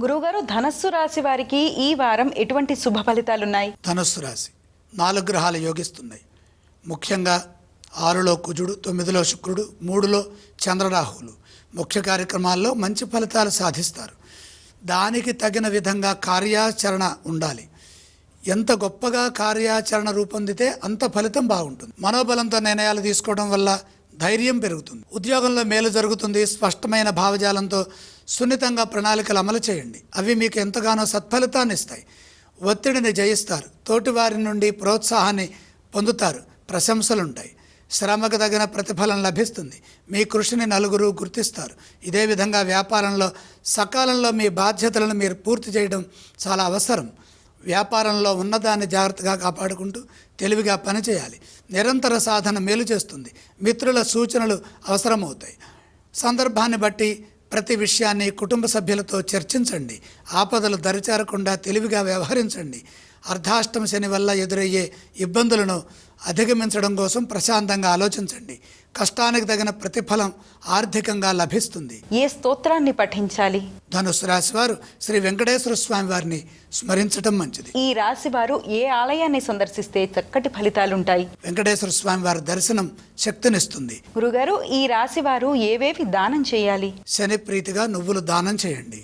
గురువుగారు, ధనస్సు రాశి వారికి ఈ వారం ఎటువంటి శుభ ఫలితాలున్నాయి? ధనస్సు రాశి 4 గ్రహాలు యోగిస్తున్నాయి. ముఖ్యంగా 6లో కుజుడు, 9లో శుక్రుడు, 3లో చంద్రరాహువులు ముఖ్య కార్యక్రమాల్లో మంచి ఫలితాలు సాధిస్తారు. దానికి తగిన విధంగా కార్యాచరణ ఉండాలి. ఎంత గొప్పగా కార్యాచరణ రూపొందితే అంత ఫలితం బాగుంటుంది. మనోబలంతో నిర్ణయాలు తీసుకోవడం వల్ల ధైర్యం పెరుగుతుంది. ఉద్యోగంలో మేలు జరుగుతుంది. స్పష్టమైన భావజాలంతో సున్నితంగా ప్రణాళికలు అమలు చేయండి. అవి మీకు ఎంతగానో సత్ఫలితాన్ని ఇస్తాయి. ఒత్తిడిని జయిస్తారు. తోటివారి నుండి ప్రోత్సాహాన్ని పొందుతారు. ప్రశంసలుంటాయి. శ్రమకు తగిన ప్రతిఫలం లభిస్తుంది. మీ కృషిని నలుగురు గుర్తిస్తారు. ఇదే విధంగా వ్యాపారంలో సకాలంలో మీ బాధ్యతలను మీరు పూర్తి చేయడం చాలా అవసరం. వ్యాపారంలో ఉన్నదాన్ని జాగ్రత్తగా కాపాడుకుంటూ తెలివిగా పనిచేయాలి. నిరంతర సాధన మేలు చేస్తుంది. మిత్రుల సూచనలు అవసరమవుతాయి. సందర్భాన్ని బట్టి ప్రతి విషయాన్ని కుటుంబ సభ్యులతో చర్చించండి. ఆపదలు దరిచేరకుండా తెలివిగా వ్యవహరించండి. అర్ధాష్టమ శని వల్ల ఎదురయ్యే ఇబ్బందులను అధిగమించడం కోసం ప్రశాంతంగా ఆలోచించండి. కష్టానికి తగిన ప్రతిఫలం ఆర్థికంగా లభిస్తుంది. ఏ స్తోత్రాన్ని పఠించాలి? ధనుసు రాశి వారు శ్రీ వెంకటేశ్వర స్వామి వారిని స్మరించడం మంచిది. ఈ రాశి వారు ఏ ఆలయాన్ని సందర్శిస్తే చక్కటి ఫలితాలుంటాయి? వెంకటేశ్వర స్వామి వారి దర్శనం శక్తినిస్తుంది. గురుగారు, ఈ రాశి వారు ఏవేవి దానం చేయాలి? శని ప్రీతిగా నువ్వులు దానం చేయండి.